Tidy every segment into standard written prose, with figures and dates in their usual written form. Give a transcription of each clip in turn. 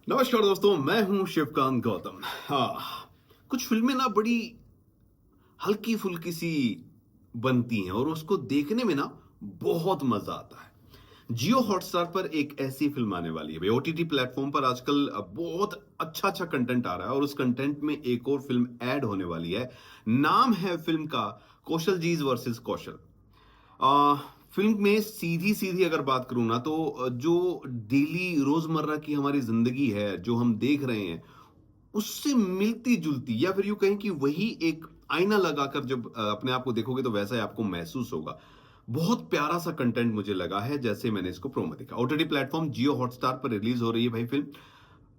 नमस्कार दोस्तों, मैं हूं शिवकांत गौतम। हाँ, कुछ फिल्में ना बड़ी हल्की फुल्की सी बनती हैं और उसको देखने में ना बहुत मजा आता है। जियो हॉटस्टार पर एक ऐसी फिल्म आने वाली है भाई। ओटीटी प्लेटफॉर्म पर आजकल बहुत अच्छा अच्छा कंटेंट आ रहा है और उस कंटेंट में एक और फिल्म ऐड होने वाली है। नाम है फिल्म का कौशल जीज वर्सेस कौशल। आ, फिल्म में सीधी सीधी अगर बात करूं ना तो जो डेली रोजमर्रा की हमारी जिंदगी है, जो हम देख रहे हैं, उससे मिलती जुलती, या फिर यूं कहें कि वही एक आईना लगाकर जब अपने आप को देखोगे तो वैसा ही आपको महसूस होगा। बहुत प्यारा सा कंटेंट मुझे लगा है जैसे मैंने इसको प्रोमो देखा। ओटीटी प्लेटफॉर्म जियो हॉटस्टार पर रिलीज हो रही है भाई फिल्म।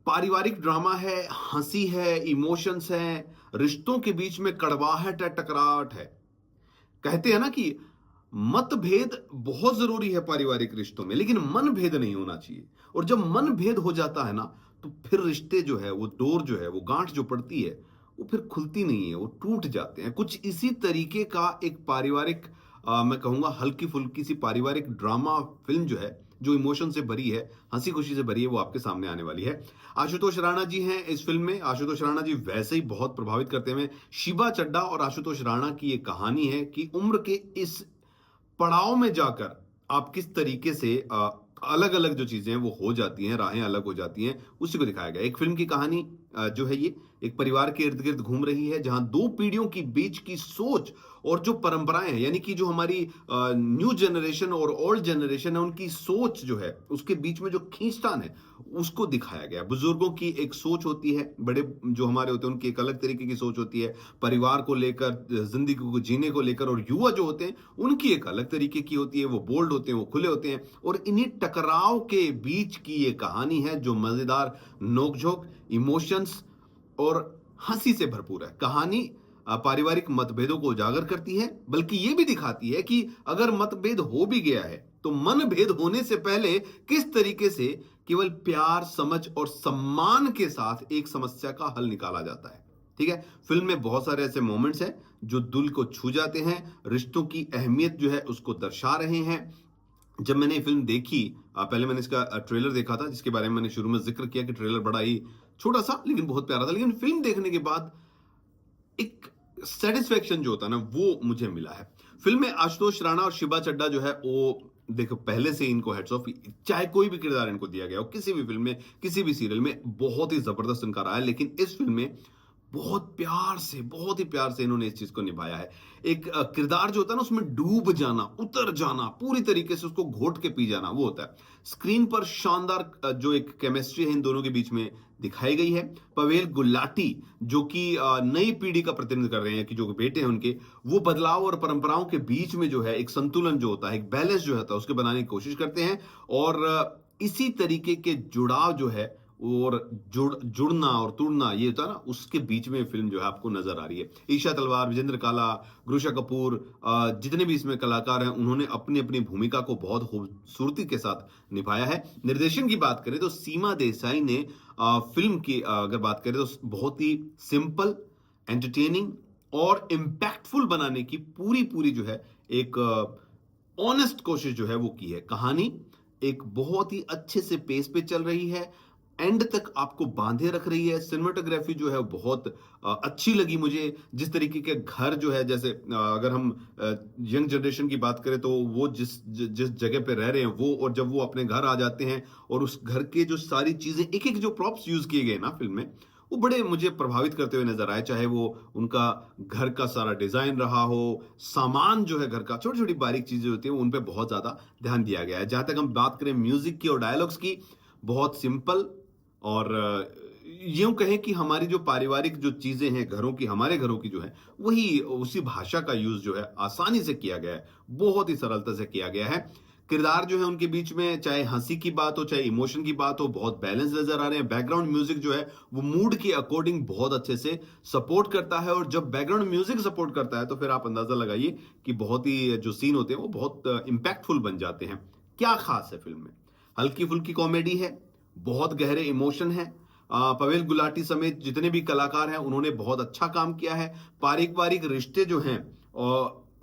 पारिवारिक ड्रामा है, हंसी है, इमोशंस है, रिश्तों के बीच में कड़वाहट है, टकराहट है। कहते हैं ना कि मतभेद बहुत जरूरी है पारिवारिक रिश्तों में, लेकिन मन भेद नहीं होना चाहिए। और जब मन भेद हो जाता है ना, तो फिर रिश्ते जो है, वो डोर जो है, वो गांठ जो पड़ती है, वो फिर खुलती नहीं है, वो टूट जाते हैं। कुछ इसी तरीके का एक पारिवारिक, मैं कहूंगा हल्की फुल्की सी पारिवारिक ड्रामा फिल्म जो है, जो इमोशन से भरी है, हंसी खुशी से भरी है, वो आपके सामने आने वाली है। आशुतोष राणा जी हैं इस फिल्म में। आशुतोष राणा जी वैसे ही बहुत प्रभावित करते हैं। शिबा चड्ढा और आशुतोष राणा की ये कहानी है कि उम्र के इस पड़ाव में जाकर आप किस तरीके से अलग अलग जो चीजें हैं वो हो जाती हैं, राहें अलग हो जाती हैं, उसी को दिखाया गया। एक फिल्म की कहानी जो है, ये एक परिवार के इर्द गिर्द घूम रही है, जहां दो पीढ़ियों की बीच की सोच और जो परंपराएं हैं, यानी कि जो हमारी न्यू जनरेशन और ओल्ड जनरेशन है, उनकी सोच जो है, उसके बीच में जो खींचतान है, उसको दिखाया गया। बुजुर्गों की एक सोच होती है, बड़े जो हमारे होते हैं उनकी एक अलग तरीके की सोच होती है परिवार को लेकर, जिंदगी को जीने को लेकर। और युवा जो होते हैं उनकी एक अलग तरीके की होती है, वो बोल्ड होते हैं, वो खुले होते हैं। और इन्हीं टकराव के बीच की ये कहानी है जो मजेदार नोकझोंक, इमोशंस और हंसी से भरपूर है। कहानी पारिवारिक मतभेदों को उजागर करती है, बल्कि यह भी दिखाती है कि अगर मतभेद हो भी गया है तो मन भेद होने से पहले किस तरीके से केवल प्यार, समझ और सम्मान के साथ एक समस्या का हल निकाला जाता है। ठीक है, फिल्म में बहुत सारे ऐसे मोमेंट्स हैं जो दिल को छू जाते हैं, रिश्तों की अहमियत जो है उसको दर्शा रहे हैं। जब मैंने ये फिल्म देखी, पहले मैंने इसका ट्रेलर देखा था, जिसके बारे में मैंने शुरू में जिक्र किया कि ट्रेलर बड़ा ही छोटा सा लेकिन बहुत प्यारा था। लेकिन फिल्म देखने के बाद एक सेटिस्फेक्शन जो होता है ना, वो मुझे मिला है। फिल्म में आशुतोष राणा और शिबा चड्ढा जो है, वो देखो पहले से इनको हेड्स ऑफ, चाहे कोई भी किरदार इनको दिया गया हो, किसी भी फिल्म में, किसी भी सीरियल में, बहुत ही जबरदस्त इनका रहा है। लेकिन इस फिल्म में बहुत प्यार से, बहुत ही प्यार से इन्होंने इस चीज को निभाया है। एक किरदार जो होता है ना, उसमें डूब जाना, उतर जाना, पूरी तरीके से उसको घोट के पी जाना, वो होता है। स्क्रीन पर शानदार जो एक केमिस्ट्री है इन दोनों के बीच में दिखाई गई है। पवेल गुलाटी जो कि नई पीढ़ी का प्रतिनिधित्व कर रहे हैं, कि जो बेटे हैं उनके, वो बदलाव और परंपराओं के बीच में जो है एक संतुलन जो होता है, एक बैलेंस जो होता है, उसके बनाने की कोशिश करते हैं। और इसी तरीके के जुड़ाव जो है, और जुड़ना और तुड़ना, ये होता है ना, उसके बीच में फिल्म जो है आपको नजर आ रही है। ईशा तलवार, विजेंद्र काला, गुरुशा कपूर, जितने भी इसमें कलाकार हैं, उन्होंने अपनी अपनी भूमिका को बहुत खूबसूरती के साथ निभाया है। निर्देशन की बात करें तो सीमा देसाई ने फिल्म की अगर बात करें तो बहुत ही सिंपल, एंटरटेनिंग और इम्पैक्टफुल बनाने की पूरी पूरी जो है एक ऑनेस्ट कोशिश जो है वो की है। कहानी एक बहुत ही अच्छे से पेस पे चल रही है, एंड तक आपको बांधे रख रही है। सिनेमाटोग्राफी जो है बहुत अच्छी लगी मुझे। जिस तरीके के घर जो है, जैसे अगर हम यंग जनरेशन की बात करें तो वो जिस जगह पे रह रहे हैं वो, और जब वो अपने घर आ जाते हैं और उस घर के जो सारी चीजें, एक एक जो प्रॉप्स यूज किए गए ना फिल्म में, वो बड़े मुझे प्रभावित करते हुए नजर आए। चाहे वो उनका घर का सारा डिजाइन रहा हो, सामान जो है घर का, छोटी छोटी बारीक चीजें होती हैं, उन पे बहुत ज्यादा ध्यान दिया गया है। जहां तक हम बात करें म्यूजिक की और डायलॉग्स की, बहुत सिंपल और यूं कहें कि हमारी जो पारिवारिक जो चीजें हैं घरों की, हमारे घरों की जो है, वही उसी भाषा का यूज जो है आसानी से किया गया है, बहुत ही सरलता से किया गया है। किरदार जो है उनके बीच में, चाहे हंसी की बात हो, चाहे इमोशन की बात हो, बहुत बैलेंस नजर आ रहे हैं। बैकग्राउंड म्यूजिक जो है वो मूड के अकॉर्डिंग बहुत अच्छे से सपोर्ट करता है, और जब बैकग्राउंड म्यूजिक सपोर्ट करता है तो फिर आप अंदाजा लगाइए कि बहुत ही जो सीन होते हैं वो बहुत इंपैक्टफुल बन जाते हैं। क्या खास है फिल्म में? हल्की फुल्की कॉमेडी है, बहुत गहरे इमोशन है। पवेल गुलाटी समेत जितने भी कलाकार हैं उन्होंने बहुत अच्छा काम किया है। पारिवारिक रिश्ते जो हैं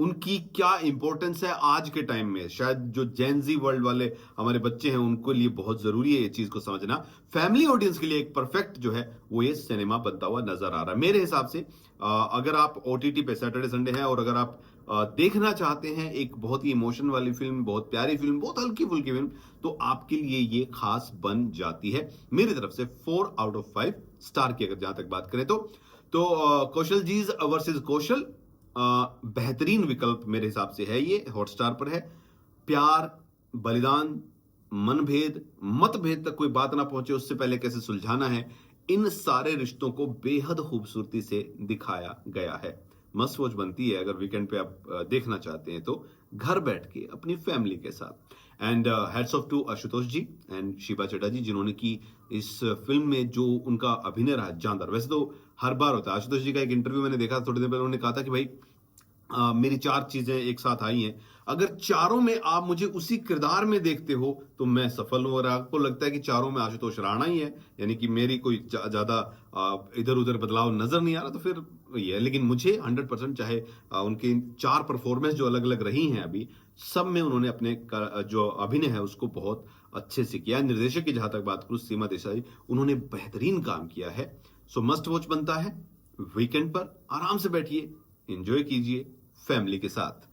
उनकी क्या इंपॉर्टेंस है आज के टाइम में। शायद जो जेनजी वर्ल्ड वाले हमारे बच्चे हैं उनको लिए बहुत जरूरी है ये चीज को समझना। फैमिली ऑडियंस के लिए एक परफेक्ट जो है वो ये सिनेमा बनता हुआ नजर आ रहा है मेरे हिसाब से। अगर आप ओटीटी पे सैटरडे संडे है और अगर आप देखना चाहते हैं एक बहुत ही इमोशन वाली फिल्म, बहुत प्यारी फिल्म, बहुत हल्की फुल्की फिल्म, तो आपके लिए ये खास बन जाती है। मेरी तरफ से 4 आउट ऑफ 5 स्टार की अगर जहां तक बात करें तो कौशल जीज वर्सेस कौशल बेहतरीन विकल्प मेरे हिसाब से है। ये हॉटस्टार पर है। प्यार, बलिदान, मनभेद, मतभेद तक कोई बात ना पहुंचे उससे पहले कैसे सुलझाना है, इन सारे रिश्तों को बेहद खूबसूरती से दिखाया गया है। मस्ट वॉच बनती है अगर वीकेंड पे आप देखना चाहते हैं तो घर बैठ के अपनी फैमिली के साथ। And hats off to Ashutosh ji and Shiba Chadha ji जिन्होंने की इस फिल्म में जो उनका अभिनय रहा जानदार। वैसे तो हर बार होता है। आशुतोष जी का एक इंटरव्यू मैंने देखा थोड़ी देर पहले, उन्होंने कहा था कि भाई मेरी 4 चीजें एक साथ आई हैं, अगर चारों में आप मुझे उसी किरदार में देखते हो तो मैं सफल हूं। और आपको लगता है कि चारों में आशुतोष राणा ही है, यानी कि मेरी कोई ज्यादा इधर उधर बदलाव नजर नहीं आ रहा, तो फिर ये है। लेकिन मुझे 100% चाहे उनकी 4 परफॉर्मेंस जो अलग अलग रही हैं अभी, सब में उन्होंने अपने जो अभिनय है उसको बहुत अच्छे से किया। निर्देशक की जहां तक बात करूं सीमा देसाई, उन्होंने बेहतरीन काम किया है। सो मस्ट वॉच बनता है। वीकेंड पर आराम से बैठिए, एंजॉय कीजिए फैमिली के साथ।